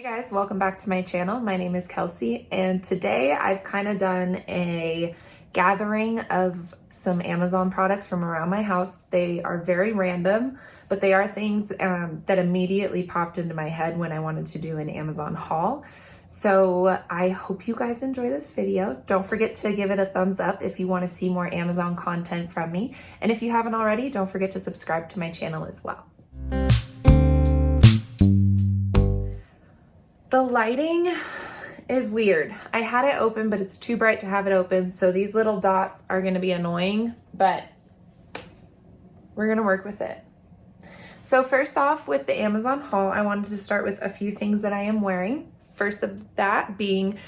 Guys, welcome back to my channel. My name is Kelsey, and today I've kind of done a gathering of some Amazon products from around my house. They are very random, but they are things that immediately popped into my head when I wanted to do an Amazon haul. So I hope you guys enjoy this video. Don't forget to give it a thumbs up if you want to see more Amazon content from me. And if you haven't already, don't forget to subscribe to my channel as well. The lighting is weird. I had it open, but it's too bright to have it open. So these little dots are gonna be annoying, but we're gonna work with it. So first off, with the Amazon haul, I wanted to start with a few things that I am wearing. First of that being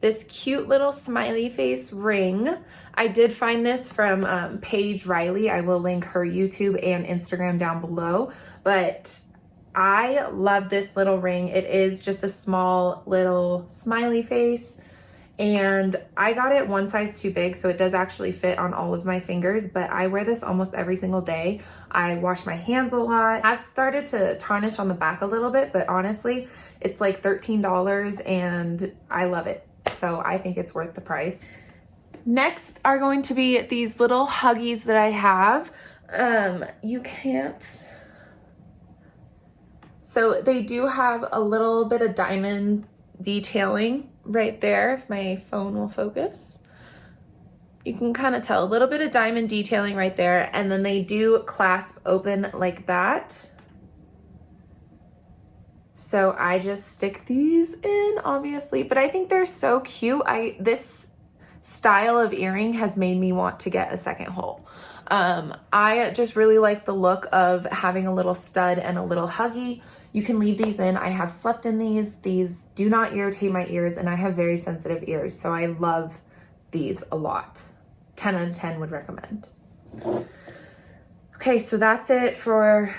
this cute little smiley face ring. I did find this from Paige Riley. I will link her YouTube and Instagram down below, but I love this little ring. It is just a small little smiley face, and I got it one size too big, so it does actually fit on all of my fingers, but I wear this almost every single day. I wash my hands a lot. It has started to tarnish on the back a little bit, but honestly, it's like $13 and I love it. So I think it's worth the price. Next are going to be these little Huggies that I have. So they do have a little bit of diamond detailing right there, if my phone will focus. You can kind of tell a little bit of diamond detailing right there, and then they do clasp open like that. So I just stick these in, obviously, but I think they're so cute. This style of earring has made me want to get a second hole. I just really like the look of having a little stud and a little Huggy. You can leave these in. I have slept in these. These do not irritate my ears, and I have very sensitive ears, so I love these a lot. 10 out of 10 would recommend. Okay, so that's it for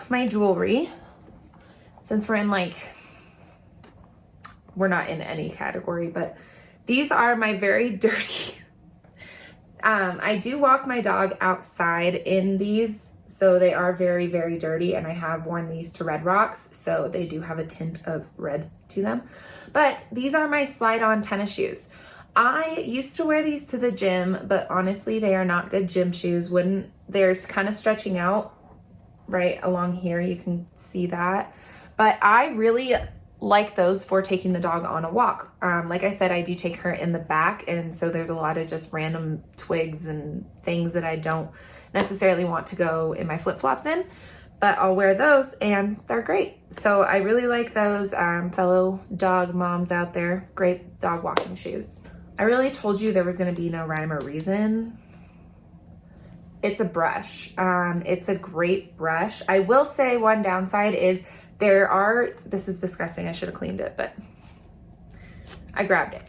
my jewelry. Since we're not in any category, but these are my very dirty. I do walk my dog outside in these, so they are very, very dirty, and I have worn these to Red Rocks, so they do have a tint of red to them. But these are my slide-on tennis shoes. I used to wear these to the gym, but honestly, they are not good gym shoes. They're kind of stretching out right along here, you can see that. But I really like those for taking the dog on a walk. Like I said, I do take her in the back, and so there's a lot of just random twigs and things that I don't necessarily want to go in my flip-flops in, but I'll wear those and they're great. So I really like those, fellow dog moms out there. Great dog walking shoes. I really told you there was going to be no rhyme or reason. It's a brush. It's a great brush. I will say one downside is this is disgusting, I should have cleaned it, but I grabbed it.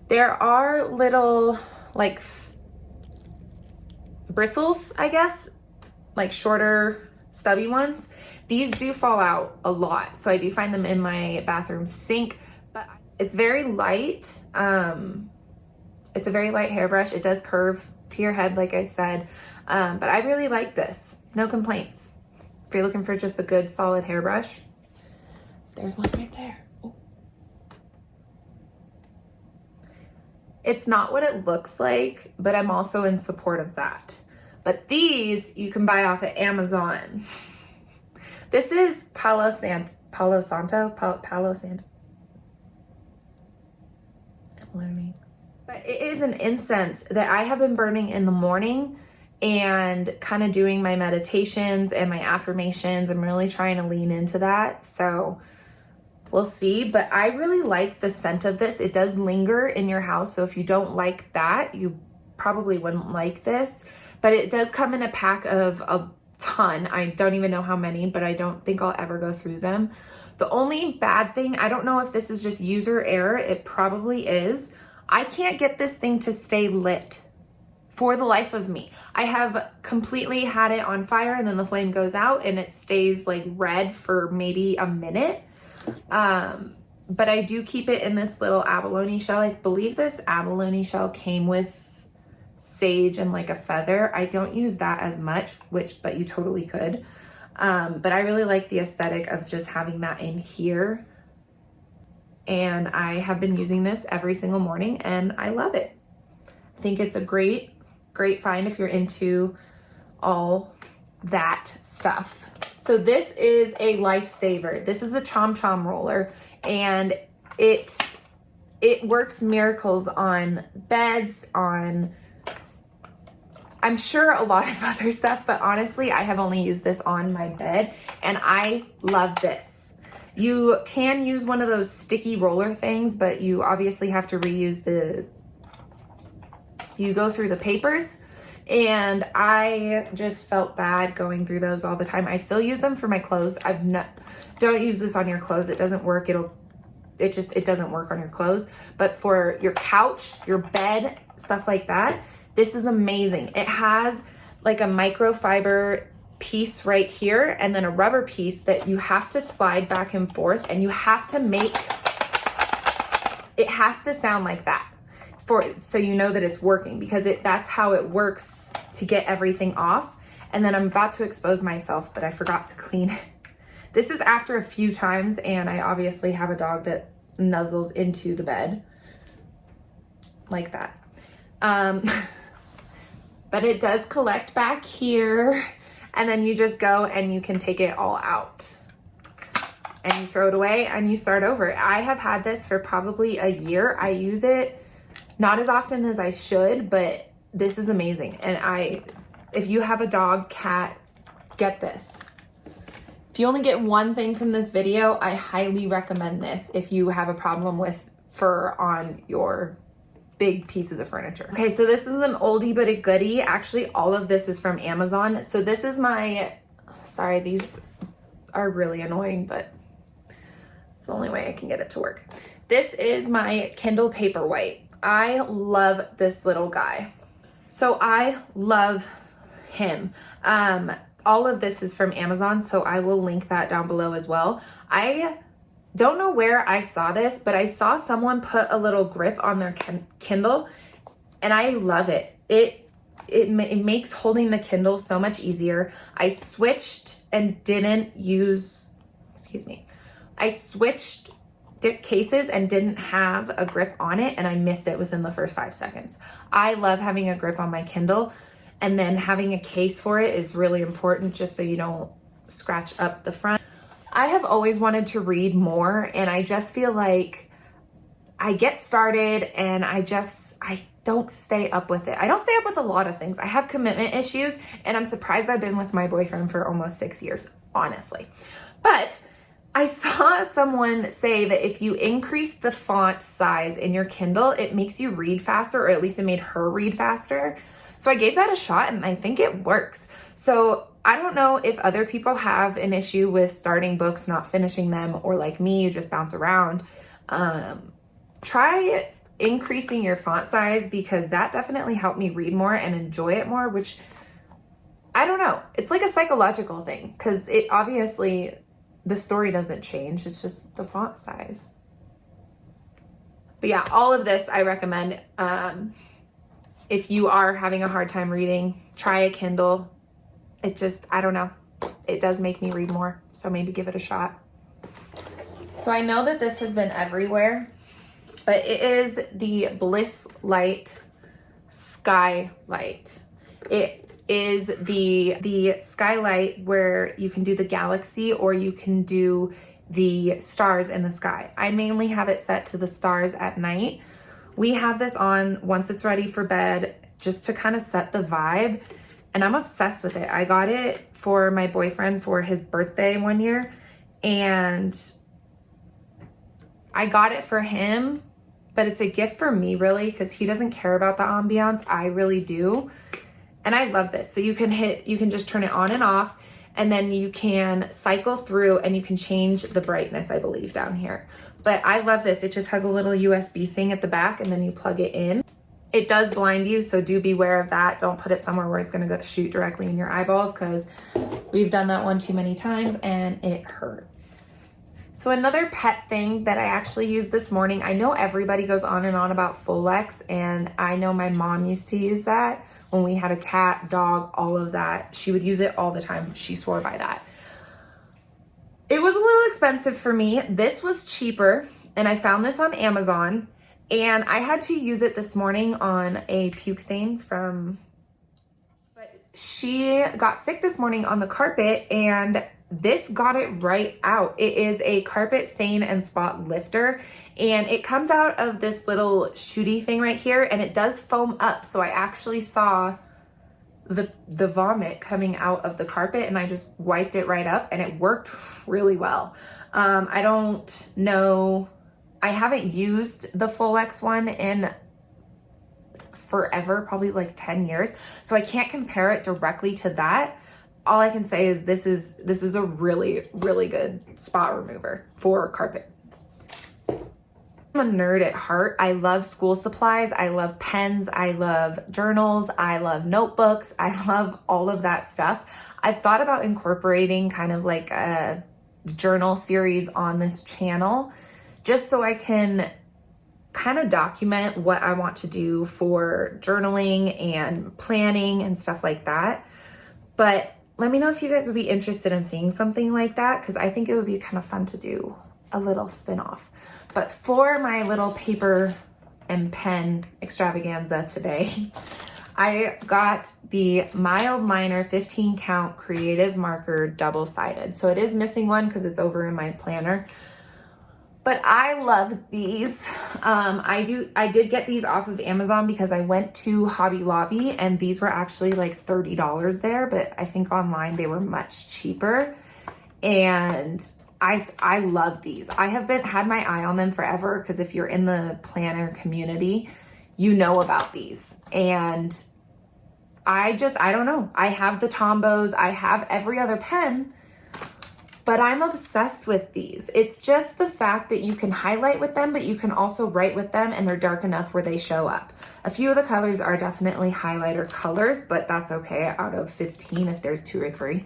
There are little like bristles, I guess, like shorter stubby ones. These do fall out a lot, so I do find them in my bathroom sink, but it's very light. It's a very light hairbrush. It does curve to your head, like I said, but I really like this. No complaints. If you're looking for just a good solid hairbrush, there's one right there. Oh. It's not what it looks like, but I'm also in support of that. But these you can buy off of Amazon. This is Palo Santo. I'm learning. But it is an incense that I have been burning in the morning and kind of doing my meditations and my affirmations. I'm really trying to lean into that. So we'll see, but I really like the scent of this. It does linger in your house. So if you don't like that, you probably wouldn't like this, but it does come in a pack of a ton. I don't even know how many, but I don't think I'll ever go through them. The only bad thing, I don't know if this is just user error. It probably is. I can't get this thing to stay lit for the life of me. I have completely had it on fire and then the flame goes out and it stays like red for maybe a minute. But I do keep it in this little abalone shell. I believe this abalone shell came with sage and like a feather. I don't use that as much, but you totally could. But I really like the aesthetic of just having that in here. and I have been using this every single morning and I love it. I think it's a great find if you're into all that stuff. So this is a lifesaver. This is a Chom Chom roller, and it works miracles on beds, on I'm sure a lot of other stuff, but honestly, I have only used this on my bed and I love this. You can use one of those sticky roller things, but you obviously have to reuse you go through the papers, and I just felt bad going through those all the time. I still use them for my clothes. Don't use this on your clothes. It doesn't work. It doesn't work on your clothes, but for your couch, your bed, stuff like that, this is amazing. It has like a microfiber piece right here and then a rubber piece that you have to slide back and forth, and you have to it has to sound like that so you know that it's working, because that's how it works to get everything off. And then I'm about to expose myself, but I forgot to clean it. This is after a few times, and I obviously have a dog that nuzzles into the bed like that. But it does collect back here, and then you just go and you can take it all out and you throw it away and you start over. I have had this for probably a year. I use it not as often as I should, but this is amazing. And if you have a dog, cat, get this. If you only get one thing from this video, I highly recommend this if you have a problem with fur on your big pieces of furniture. Okay, so this is an oldie but a goodie. Actually, all of this is from Amazon. So this is sorry, these are really annoying, but it's the only way I can get it to work. This is my Kindle Paperwhite. I love this little guy. So I love him. All of this is from Amazon, so I will link that down below as well. I don't know where I saw this, but I saw someone put a little grip on their Kindle, and I love it. It makes holding the Kindle so much easier. I switched and didn't use, I switched cases and didn't have a grip on it, and I missed it within the first 5 seconds. I love having a grip on my Kindle, and then having a case for it is really important just so you don't scratch up the front. I have always wanted to read more, and I just feel like I get started and I don't stay up with it. I don't stay up with a lot of things. I have commitment issues, and I'm surprised I've been with my boyfriend for almost 6 years, honestly. But I saw someone say that if you increase the font size in your Kindle, it makes you read faster, or at least it made her read faster. So I gave that a shot, and I think it works. So I don't know if other people have an issue with starting books, not finishing them, or like me, you just bounce around. Try increasing your font size, because that definitely helped me read more and enjoy it more, which I don't know. It's like a psychological thing, because it obviously, the story doesn't change. It's just the font size. But yeah, all of this I recommend. If you are having a hard time reading, try a Kindle. I don't know. It does make me read more, so maybe give it a shot. So I know that this has been everywhere, but it is the Bliss Light Skylight. It is the skylight where you can do the galaxy, or you can do the stars in the sky. I mainly have it set to the stars at night. We have this on once it's ready for bed, just to kind of set the vibe. And I'm obsessed with it. I got it for my boyfriend for his birthday one year, and I got it for him, but it's a gift for me really, because he doesn't care about the ambiance. I really do. And I love this. So you can just turn it on and off, and then you can cycle through and you can change the brightness, I believe, down here. But I love this. It just has a little USB thing at the back, and then you plug it in. It does blind you, so do beware of that. Don't put it somewhere where it's gonna go shoot directly in your eyeballs, because we've done that one too many times and it hurts. So another pet thing that I actually used this morning, I know everybody goes on and on about Folex, and I know my mom used to use that when we had a cat, dog, all of that. She would use it all the time. She swore by that. It was a little expensive for me. This was cheaper. and I found this on Amazon, and I had to use it this morning on a puke stain from, but she got sick this morning on the carpet, and this got it right out. It is a carpet stain and spot lifter, and it comes out of this little shooty thing right here, and it does foam up. So I actually saw the vomit coming out of the carpet, and I just wiped it right up, and it worked really well. I don't know, I haven't used the Folex one in forever, probably like 10 years. So I can't compare it directly to that. All I can say is this is a really, really good spot remover for carpet. I'm a nerd at heart. I love school supplies. I love pens. I love journals. I love notebooks. I love all of that stuff. I've thought about incorporating kind of like a journal series on this channel, just so I can kind of document what I want to do for journaling and planning and stuff like that. But let me know if you guys would be interested in seeing something like that, because I think it would be kind of fun to do a little spin-off. But for my little paper and pen extravaganza today, I got the Mild Liner 15 count creative marker double-sided. So it is missing one because it's over in my planner. But I love these. I did get these off of Amazon because I went to Hobby Lobby, and these were actually like $30 there, but I think online they were much cheaper. And I love these. I have had my eye on them forever, because if you're in the planner community, you know about these. And I don't know. I have the Tombos, I have every other pen, but I'm obsessed with these. It's just the fact that you can highlight with them, but you can also write with them, and they're dark enough where they show up. A few of the colors are definitely highlighter colors, but that's okay out of 15 if there's 2 or 3.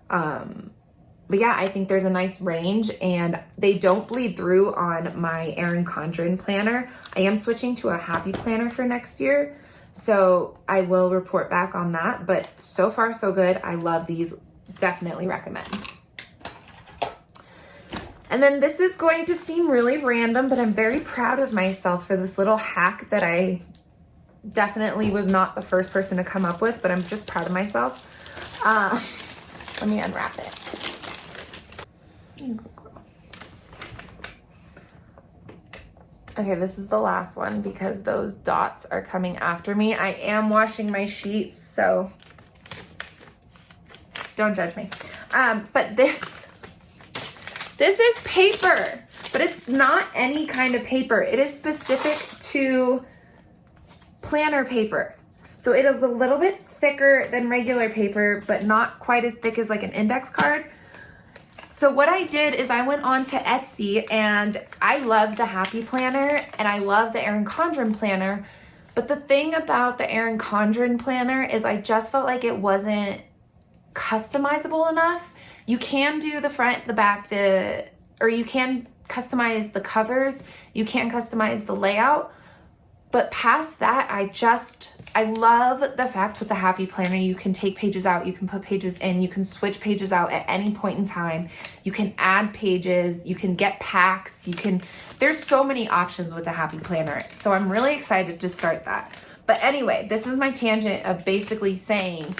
But yeah, I think there's a nice range, and they don't bleed through on my Erin Condren planner. I am switching to a Happy planner for next year, so I will report back on that. But so far, so good. I love these. Definitely recommend. And then this is going to seem really random, but I'm very proud of myself for this little hack that I definitely was not the first person to come up with, but I'm just proud of myself. Let me unwrap it. Okay, this is the last one because those dots are coming after me. I am washing my sheets, so don't judge me. But this is paper, but it's not any kind of paper. It is specific to planner paper. So it is a little bit thicker than regular paper, but not quite as thick as like an index card. So what I did is I went on to Etsy, and I love the Happy planner and I love the Erin Condren planner. But the thing about the Erin Condren planner is I just felt like it wasn't customizable enough. You can do the front, the back, or you can customize the covers. You can customize the layout. But past that, I love the fact with the Happy planner, you can take pages out, you can put pages in, you can switch pages out at any point in time. You can add pages, you can get packs, there's so many options with the Happy planner. So I'm really excited to start that. But anyway, this is my tangent of basically saying,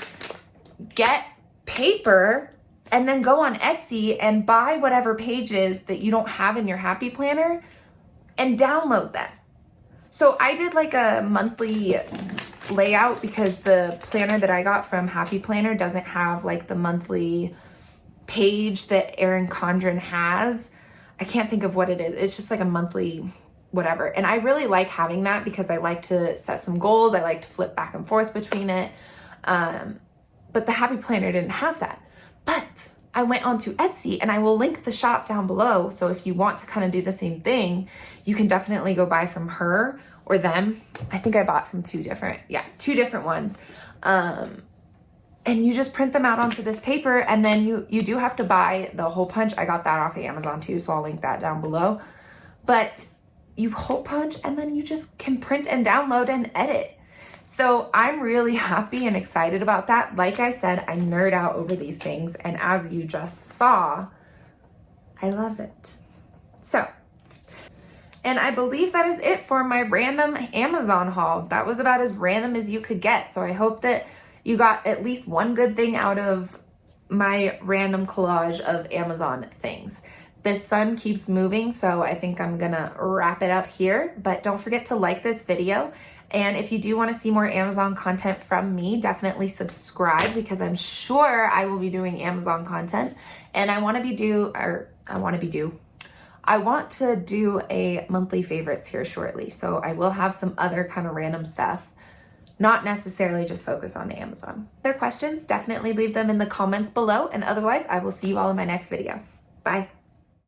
get paper and then go on Etsy and buy whatever pages that you don't have in your Happy planner and download them. So I did like a monthly layout because the planner that I got from Happy Planner doesn't have like the monthly page that Erin Condren has. I can't think of what it is. It's just like a monthly whatever. And I really like having that because I like to set some goals. I like to flip back and forth between it. But the Happy Planner didn't have that. But I went onto Etsy, and I will link the shop down below. So if you want to kind of do the same thing, you can definitely go buy from her or them. I think I bought from two different ones. And you just print them out onto this paper, and then you do have to buy the hole punch. I got that off of Amazon too, so I'll link that down below. But you hole punch, and then you just can print and download and edit. So I'm really happy and excited about that. Like I said, I nerd out over these things, and as you just saw, I love it. So And I believe that is it for my random Amazon haul. That was about as random as you could get. So I hope that you got at least one good thing out of my random collage of Amazon things. The sun keeps moving, so I think I'm gonna wrap it up here, but don't forget to like this video. And if you do want to see more Amazon content from me, definitely subscribe, because I'm sure I will be doing Amazon content. And I want to do a monthly favorites here shortly. So I will have some other kind of random stuff, not necessarily just focus on Amazon. If there are questions, definitely leave them in the comments below. And otherwise, I will see you all in my next video. Bye.